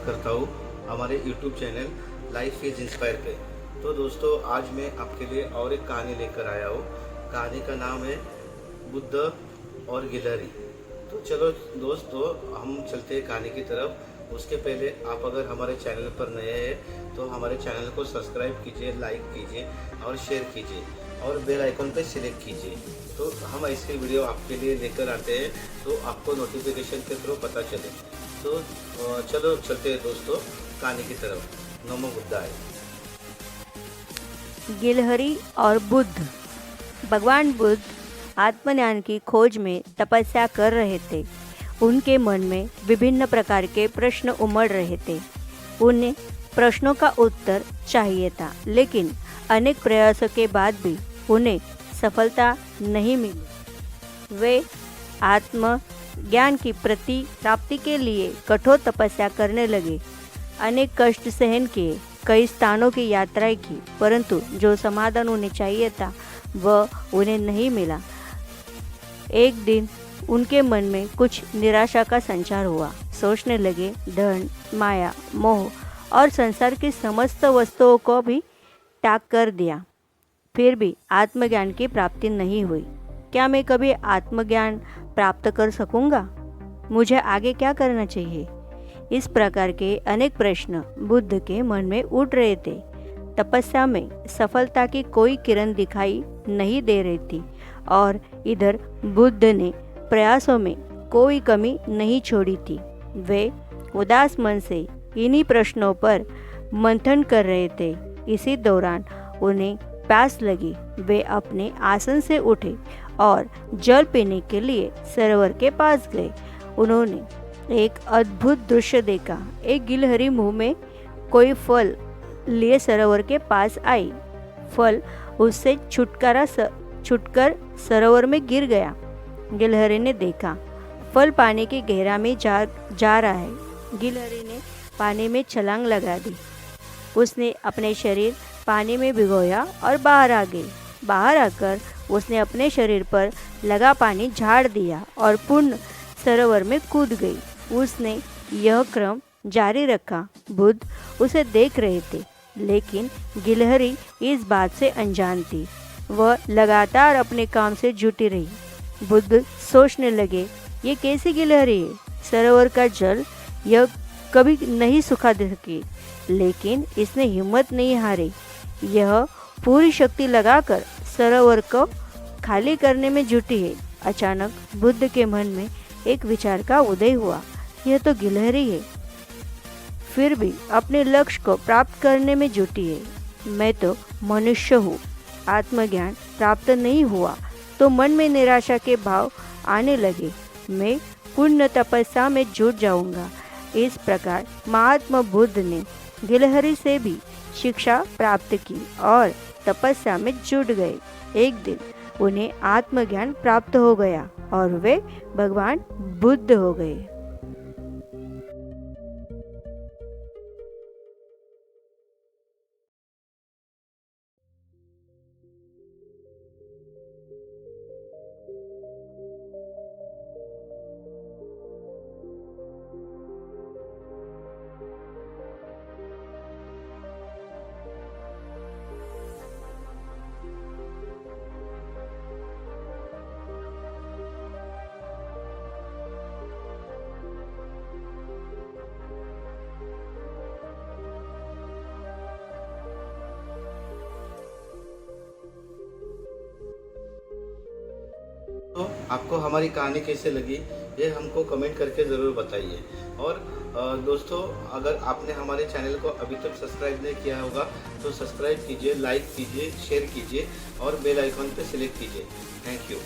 करता हूँ हमारे YouTube channel life is inspire पे। तो दोस्तों, आज मैं आपके लिए और एक कहानी लेकर आया हूँ। कहानी का नाम है बुद्ध और गिलहरी। तो चलो दोस्तों, हम चलते हैं कहानी की तरफ। उसके पहले आप अगर हमारे चैनल पर नए हैं तो हमारे चैनल को सब्सक्राइब कीजिए, लाइक कीजिए और शेयर कीजिए और बेल आइकन पर सिलेक्ट कीजिए। तो हम ऐसे वीडियो आपके लिए लेकर आते हैं तो आपको नोटिफिकेशन के थ्रू पता चले। तो चलो चलते हैं दोस्तों कहानी की तरफ। नमो बुद्धाय। गिलहरी और बुद्ध। भगवान बुद्ध आत्मज्ञान की खोज में तपस्या कर रहे थे। उनके मन में विभिन्न प्रकार के प्रश्न उमड़ रहे थे। उन्हें प्रश्नों का उत्तर चाहिए था, लेकिन अनेक प्रयासों के बाद भी उन्हें सफलता नहीं मिली। वे आत्मज्ञान की प्राप्ति के लिए कठोर तपस्या करने लगे। अनेक कष्ट सहन किए, कई स्थानों की यात्राएं की, परंतु जो समाधान उन्हें चाहिए था वह उन्हें नहीं मिला। एक दिन उनके मन में कुछ निराशा का संचार हुआ। सोचने लगे, धन, माया, मोह और संसार की समस्त वस्तुओं को भी त्याग कर दिया, फिर भी आत्मज्ञान की प्राप्ति नहीं हुई। क्या मैं कभी आत्मज्ञान प्राप्त कर सकूंगा? मुझे आगे क्या करना चाहिए? इस प्रकार के अनेक प्रश्न बुद्ध के मन में उठ रहे थे। तपस्या में सफलता की कोई किरण दिखाई नहीं दे रही थी और इधर बुद्ध ने प्रयासों में कोई कमी नहीं छोड़ी थी। वे उदास मन से इन्हीं प्रश्नों पर मंथन कर रहे थे। इसी दौरान उन्हें प्यास लगी। वे अपने आसन से उठे और जल पीने के लिए सरोवर के पास गए। उन्होंने एक अद्भुत दृश्य देखा। एक गिलहरी मुंह में कोई फल लिए सरोवर के पास आई। फल उससे छूटकर सरोवर में गिर गया। गिलहरी ने देखा फल पानी की गहरा में जा रहा है। गिलहरी ने पानी में छलांग लगा दी। उसने अपने शरीर पानी में भिगोया और बाहर आ गई। बाहर आकर उसने अपने शरीर पर लगा पानी झाड़ दिया और पूर्ण सरोवर में कूद गई। उसने यह क्रम जारी रखा। बुद्ध उसे देख रहे थे, लेकिन गिलहरी इस बात से अनजान थी। वह लगातार अपने काम से जुटी रही। बुद्ध सोचने लगे, ये कैसी गिलहरी है? सरोवर का जल यह कभी नहीं सूखा सकी, लेकिन इसने हिम्मत नहीं हारी। यह पूरी शक्ति लगाकर सरोवर को खाली करने में जुटी है। अचानक बुद्ध के मन में एक विचार का उदय हुआ। यह तो गिलहरी है, फिर भी अपने लक्ष्य को प्राप्त करने में जुटी है। मैं तो मनुष्य हूँ। आत्मज्ञान प्राप्त नहीं हुआ तो मन में निराशा के भाव आने लगे। मैं पुण्य तपस्या में जुट जाऊंगा। इस प्रकार महात्मा बुद्ध ने गिलहरी से भी शिक्षा प्राप्त की और तपस्या में जुट गए। एक दिन उन्हें आत्मज्ञान प्राप्त हो गया और वे भगवान बुद्ध हो गए। तो आपको हमारी कहानी कैसे लगी ये हमको कमेंट करके ज़रूर बताइए। और दोस्तों, अगर आपने हमारे चैनल को अभी तक सब्सक्राइब नहीं किया होगा तो सब्सक्राइब कीजिए, लाइक कीजिए, शेयर कीजिए और बेल आइकन पे सिलेक्ट कीजिए। Thank you.